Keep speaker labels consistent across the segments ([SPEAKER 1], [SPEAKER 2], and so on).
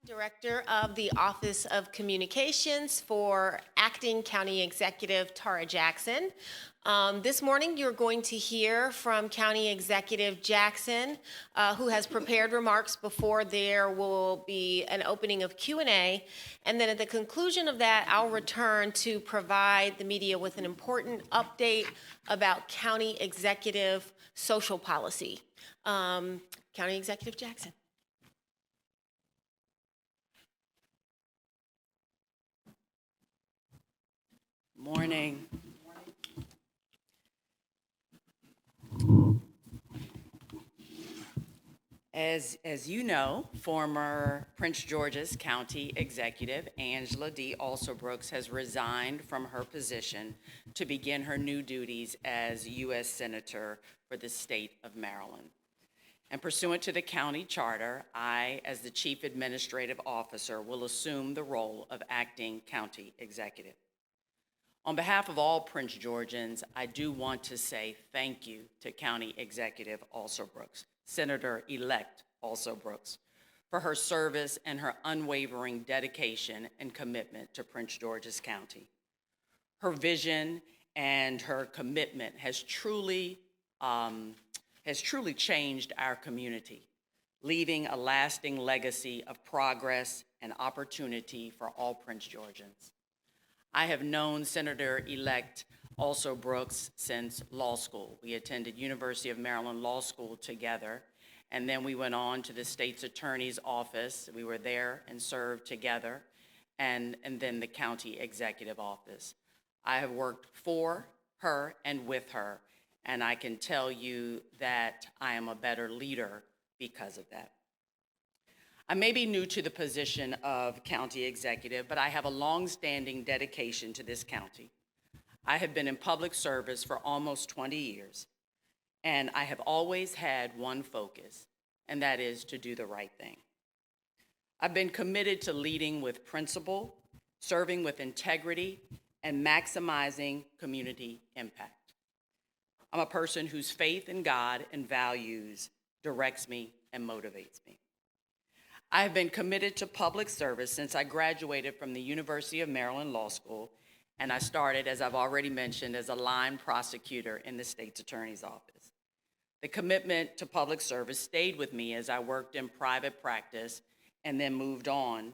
[SPEAKER 1] Director of the Office of Communications for Acting County Executive Tara Jackson. This morning, you're going to hear from County Executive Jackson, who has prepared remarks before there will be an opening of Q&A. And then at the conclusion of that, I'll return to provide the media with an important update about County Executive social policy. County Executive Jackson.
[SPEAKER 2] Morning. As you know, former Prince George's County Executive Angela Alsobrooks has resigned from her position to begin her new duties as U.S. Senator for the state of Maryland. And pursuant to the county charter, I, as the Chief Administrative Officer, will assume the role of acting county executive. On behalf of all Prince Georgians, I do want to say thank you to County Executive Alsobrooks, Senator-Elect Alsobrooks, for her service and her unwavering dedication and commitment to Prince George's County. Her vision and her commitment has truly changed our community, leaving a lasting legacy of progress and opportunity for all Prince Georgians. I have known Senator-Elect Alsobrooks since law school. We attended University of Maryland Law School together, and then we went on to the state's attorney's office. We were there and served together, and then the county executive office. I have worked for her and with her, and I can tell you that I am a better leader because of that. I may be new to the position of county executive, but I have a long-standing dedication to this county. I have been in public service for almost 20 years, and I have always had one focus, and that is to do the right thing. I've been committed to leading with principle, serving with integrity, and maximizing community impact. I'm a person whose faith in God and values directs me and motivates me. I have been committed to public service since I graduated from the University of Maryland Law School, and I started, as I've already mentioned, as a line prosecutor in the state's attorney's office. The commitment to public service stayed with me as I worked in private practice and then moved on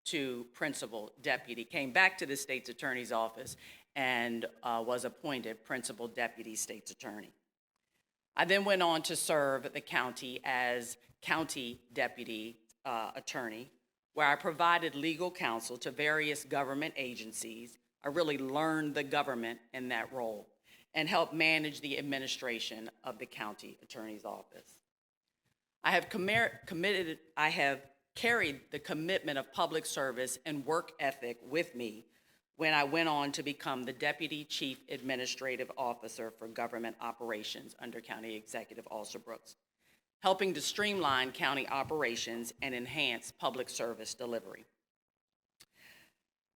[SPEAKER 2] to principal deputy, came back to the state's attorney's office and was appointed principal deputy state's attorney. I then went on to serve the county as county deputy attorney, where I provided legal counsel to various government agencies. I really learned the government in that role and helped manage the administration of the county attorney's office. I have carried the commitment of public service and work ethic with me when I went on to become the Deputy Chief Administrative Officer for Government Operations under County Executive Alsobrooks, helping to streamline county operations and enhance public service delivery.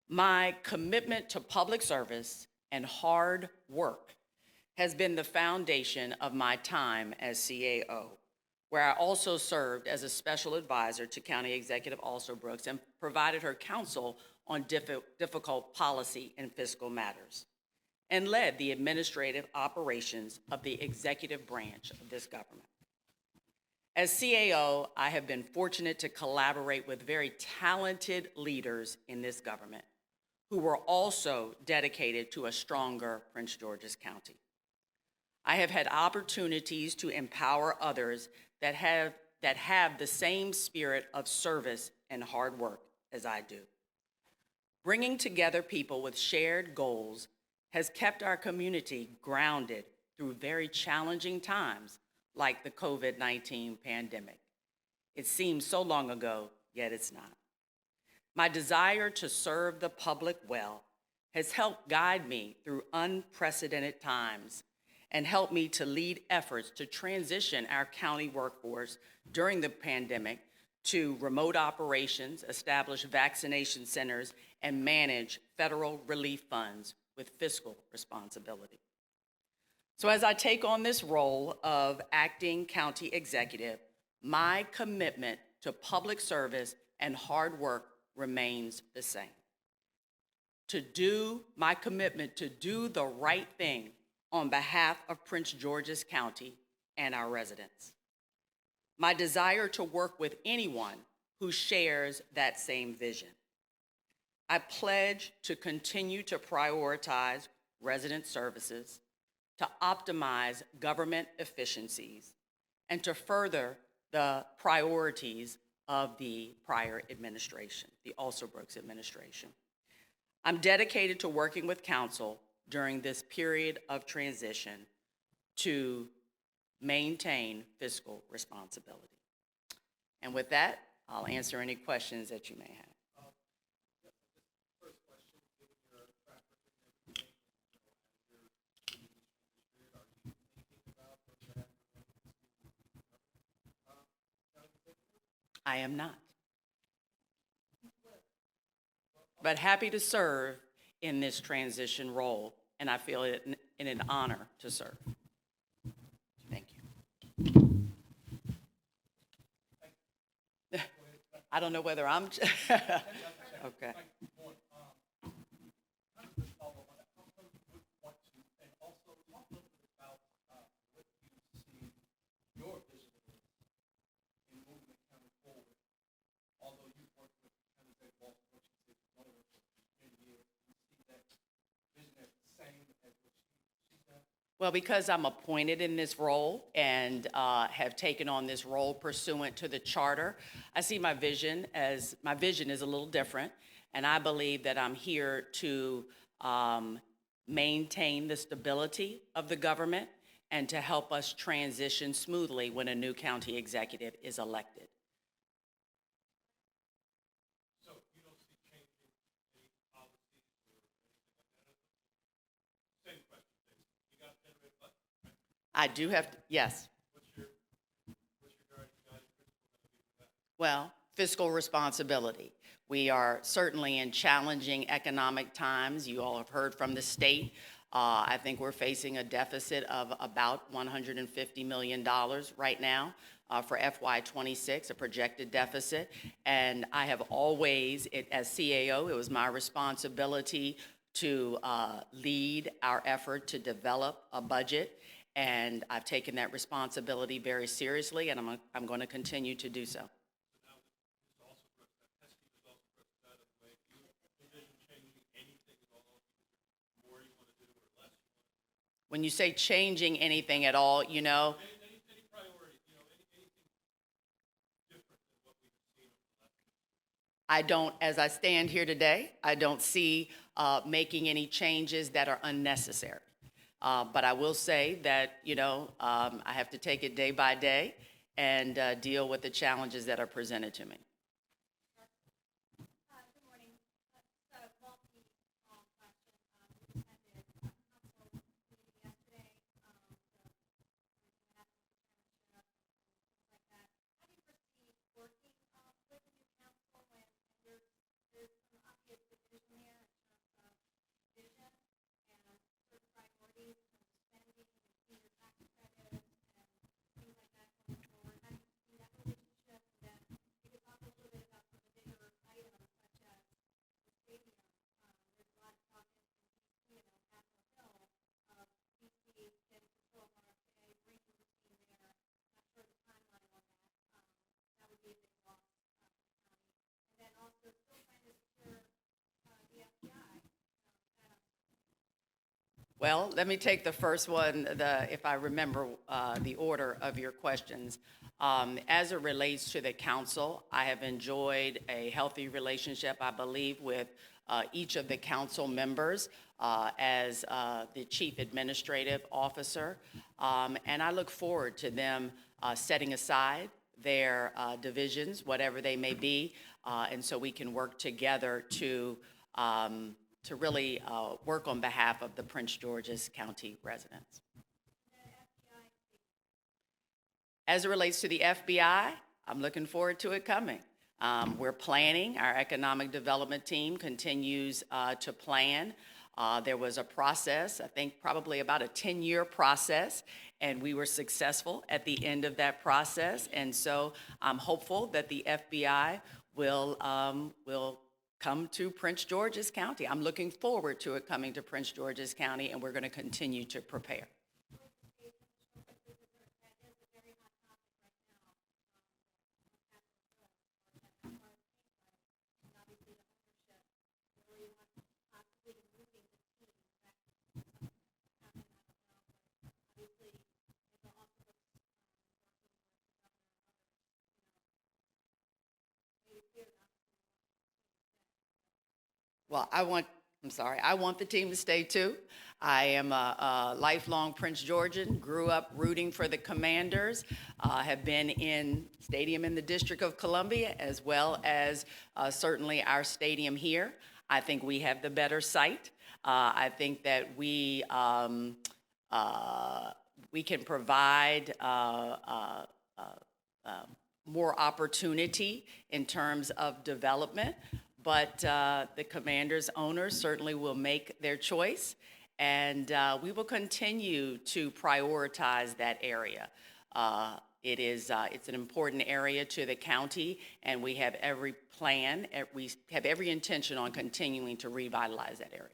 [SPEAKER 2] My commitment to public service and hard work has been the foundation of my time as CAO, where I also served as a special advisor to County Executive Alsobrooks and provided her counsel on difficult policy and fiscal matters, and led the administrative operations of the executive branch of this government. As CAO, I have been fortunate to collaborate with very talented leaders in this government who were also dedicated to a stronger Prince George's County. I have had opportunities to empower others that have the same spirit of service and hard work as I do. Bringing together people with shared goals has kept our community grounded through very challenging times like the COVID-19 pandemic. It seems so long ago, yet it's not. My desire to serve the public well has helped guide me through unprecedented times and helped me to lead efforts to transition our county workforce during the pandemic to remote operations, establish vaccination centers, and manage federal relief funds with fiscal responsibility. So as I take on this role of acting county executive, my commitment to public service and hard work remains the same. To do my commitment to do the right thing on behalf of Prince George's County and our residents. My desire to work with anyone who shares that same vision. I pledge to continue to prioritize resident services, to optimize government efficiencies, and to further the priorities of the prior administration, the Alsobrooks administration. I'm dedicated to working with council during this period of transition to maintain fiscal responsibility. And with that, I'll answer any questions that you may have. I am not. But happy to serve in this transition role, and I feel it in an honor to serve. Thank you. I don't know whether I'm, okay. Well, because I'm appointed in this role and have taken on this role pursuant to the charter, I see my vision is a little different, and I believe that I'm here to maintain the stability of the government and to help us transition smoothly when a new county executive is elected.
[SPEAKER 3] So you don't see changing any policies or anything like that? Same question, Jason. You got a 10-minute left?
[SPEAKER 2] I do have, yes.
[SPEAKER 3] What's your guiding principle going to be for that?
[SPEAKER 2] Well, fiscal responsibility. We are certainly in challenging economic times. You all have heard from the state. I think we're facing a deficit of about $150 million right now for FY26, a projected deficit. And I have always, as CAO, it was my responsibility to lead our effort to develop a budget. And I've taken that responsibility very seriously, and I'm going to continue to do so. When you say changing anything at all, you know.
[SPEAKER 3] Any priorities, anything different than what we've seen over the last.
[SPEAKER 2] I don't, as I stand here today, I don't see making any changes that are unnecessary. But I will say that, I have to take it day by day and deal with the challenges that are presented to me.
[SPEAKER 4] Good morning. Just a multi-question. We attended a council meeting yesterday, the national chairmanship and things like that. How do you foresee working with the new council when there's some obvious division there in terms of vision and certain priorities in terms of spending and senior tax credits and things like that going forward? How do you see that relationship? And then you could talk a little bit about some of the bigger items such as the stadium. There's a lot of talk in DC and on Capitol Hill of DC getting control of RFK, bringing the team there. Not sure the timeline on that. That would be a big loss for the county. And then also still trying to secure the FBI.
[SPEAKER 2] Well, let me take the first one, if I remember the order of your questions. As it relates to the council, I have enjoyed a healthy relationship, I believe, with each of the council members as the chief administrative officer. And I look forward to them setting aside their divisions, whatever they may be, and so we can work together to really work on behalf of the Prince George's County residents. As it relates to the FBI, I'm looking forward to it coming. We're planning. Our economic development team continues to plan. There was a process, I think probably about a 10-year process, and we were successful at the end of that process. And so I'm hopeful that the FBI will come to Prince George's County. I'm looking forward to it coming to Prince George's County, and we're going to continue to prepare. Well, I want the team to stay too. I am a lifelong Prince Georgian, grew up rooting for the Commanders, have been in stadium in the District of Columbia, as well as certainly our stadium here. I think we have the better site. I think that we can provide more opportunity in terms of development. But the Commanders owners certainly will make their choice, and we will continue to prioritize that area. It's an important area to the county, and we have every plan, we have every intention on continuing to revitalize that area.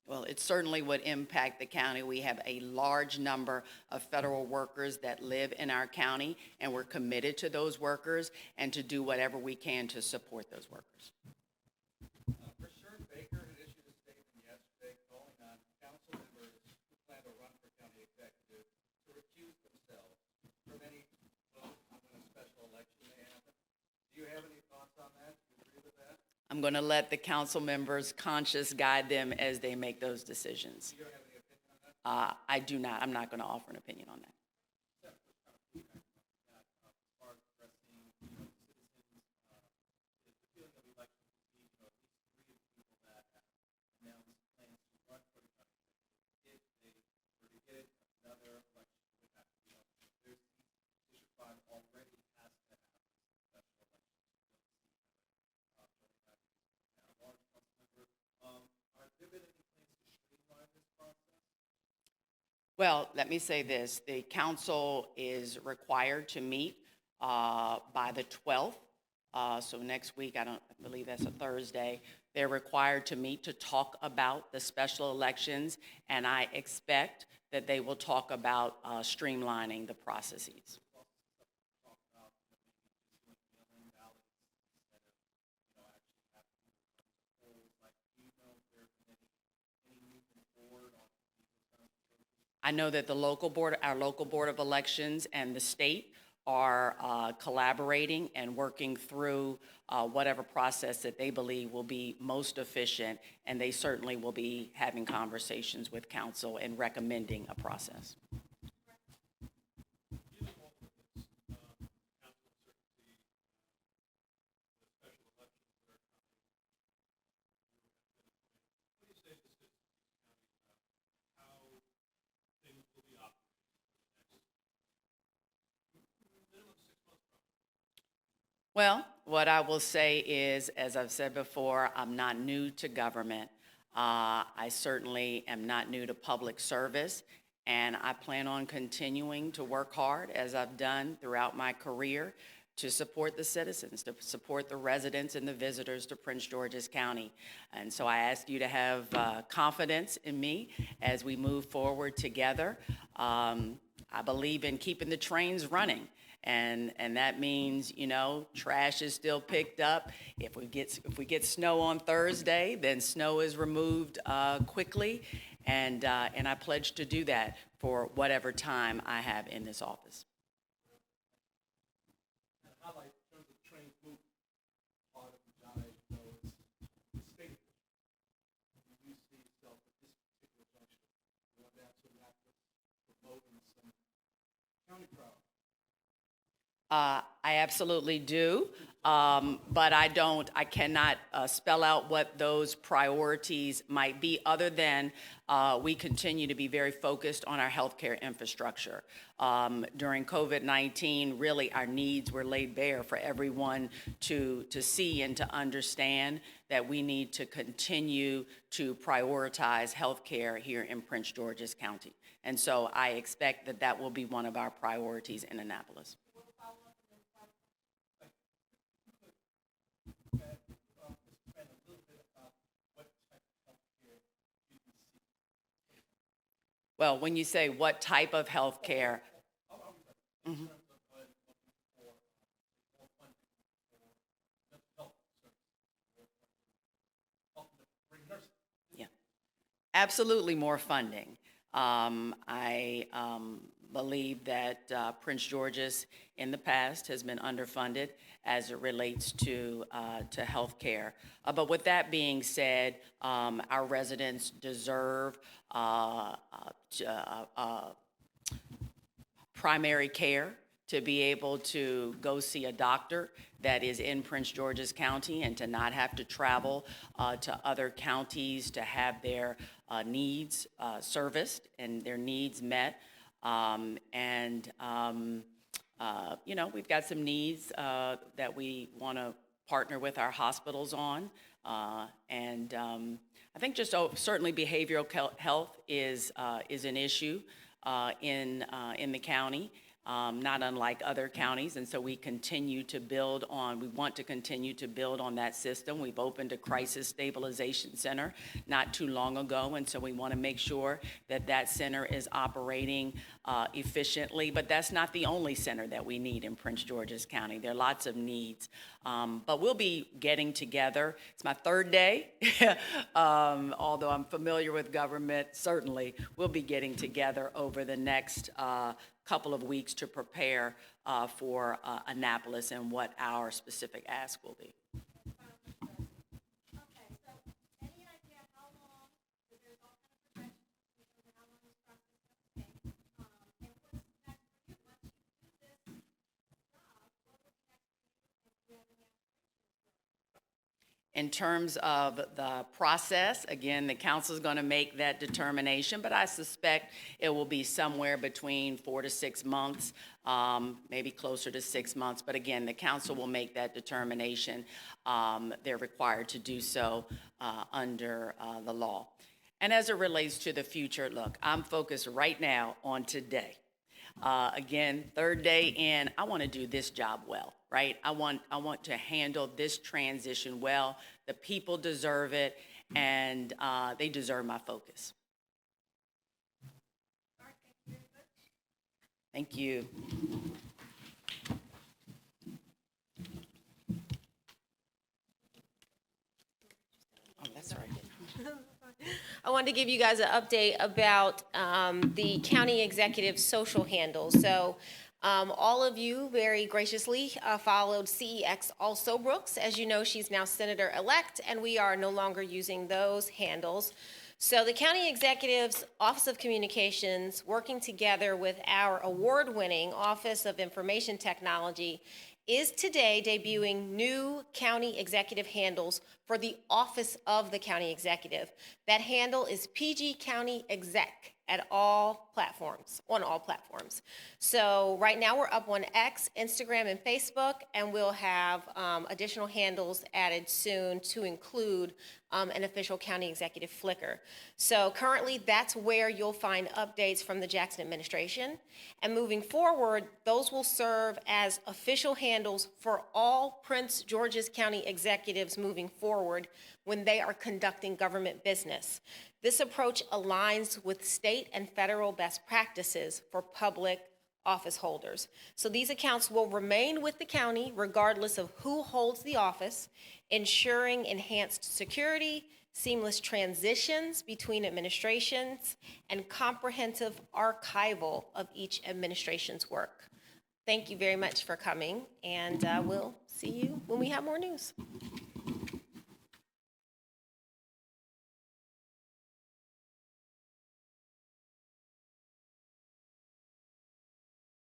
[SPEAKER 2] Well, it certainly would impact the county. We have a large number of federal workers that live in our county, and we're committed to those workers and to do whatever we can to support those workers.
[SPEAKER 3] Commissioner Baker had issued a statement yesterday calling on council members who plan to run for county executive to recuse themselves from any vote when a special election may happen. Do you have any thoughts on that? Do you agree with that?
[SPEAKER 2] I'm going to let the council members' conscience guide them as they make those decisions.
[SPEAKER 3] You don't have any opinion on that?
[SPEAKER 2] I do not. I'm not going to offer an opinion on that.
[SPEAKER 3] As far as addressing, citizens, the feeling of election fatigue, at least 3 of the people that have announced plans to run for the county executive, if they were to get another election, would have to be on. There's District 5 already has to have special elections. Are there been any plans to streamline this process?
[SPEAKER 2] Well, let me say this. The council is required to meet by the 12th. So next week, I believe that's a Thursday. They're required to meet to talk about the special elections, and I expect that they will talk about streamlining the processes. I know that our local board of elections and the state are collaborating and working through whatever process that they believe will be most efficient, and they certainly will be having conversations with council and recommending a process. Well, what I will say is, as I've said before, I'm not new to government. I certainly am not new to public service, and I plan on continuing to work hard, as I've done throughout my career, to support the citizens, to support the residents and the visitors to Prince George's County. And so I ask you to have confidence in me as we move forward together. I believe in keeping the trains running. And that means, trash is still picked up. If we get snow on Thursday, then snow is removed quickly, and I pledge to do that for whatever time I have in this office.
[SPEAKER 3] And highlight in terms of trains movement, part of the job, is the state. Do you see yourself at this particular junction going down to Annapolis, promoting some county proud?
[SPEAKER 2] I absolutely do, but I cannot spell out what those priorities might be other than we continue to be very focused on our healthcare infrastructure. During COVID-19, really our needs were laid bare for everyone to see and to understand that we need to continue to prioritize healthcare here in Prince George's County. And so I expect that that will be one of our priorities in Annapolis.
[SPEAKER 3] Expand a little bit about what type of healthcare you can see.
[SPEAKER 2] Well, when you say what type of health care,
[SPEAKER 3] In terms of looking for more funding for mental health services, helping to bring nurses.
[SPEAKER 2] yeah, absolutely more funding. I believe that Prince George's in the past has been underfunded as it relates to health care. But with that being said, our residents deserve primary care, to be able to go see a doctor that is in Prince George's County and to not have to travel to other counties to have their needs serviced and their needs met. You know, we've got some needs that we want to partner with our hospitals on. I think just certainly behavioral health is an issue in the county, not unlike other counties, and so we want to continue to build on that system. We've opened a crisis stabilization center not too long ago, and so we want to make sure that that center is operating efficiently, but that's not the only center that we need in Prince George's County. There are lots of needs, but we'll be getting together. It's my third day, although I'm familiar with government, certainly we'll be getting together over the next couple of weeks to prepare for Annapolis and what our specific ask will be.
[SPEAKER 4] Okay, so any idea how long, because there's all kinds of projections in terms of how long this process is going to take, and what's next for you? Once you do this job, what will be next for you, and do you have any aspirations?
[SPEAKER 2] In terms of the process, again, the council is going to make that determination, but I suspect it will be somewhere between 4 to 6 months, maybe closer to 6 months. But again, the council will make that determination. They're required to do so under the law. And as it relates to the future, look, I'm focused right now on today. Again, third day in, I want to do this job well, right? I want to handle this transition well. The people deserve it, and they deserve my focus.
[SPEAKER 4] All right, thank you very much.
[SPEAKER 2] Thank you. Oh, that's right.
[SPEAKER 1] I wanted to give you guys an update about the county executive social handles. So all of you very graciously followed CEX Alsobrooks. As you know, she's now Senator-Elect, and we are no longer using those handles. So the County Executive's Office of Communications, working together with our award-winning Office of Information Technology, is today debuting new county executive handles for the Office of the County Executive. That handle is PG County Exec at all platforms, on all platforms. So right now we're up on X, Instagram, and Facebook, and we'll have additional handles added soon to include an official county executive Flickr. So currently that's where you'll find updates from the Jackson administration. And moving forward, those will serve as official handles for all Prince George's County executives moving forward when they are conducting government business. This approach aligns with state and federal best practices for public office holders. So these accounts will remain with the county regardless of who holds the office, ensuring enhanced security, seamless transitions between administrations, and comprehensive archival of each administration's work. Thank you very much for coming, and we'll see you when we have more news.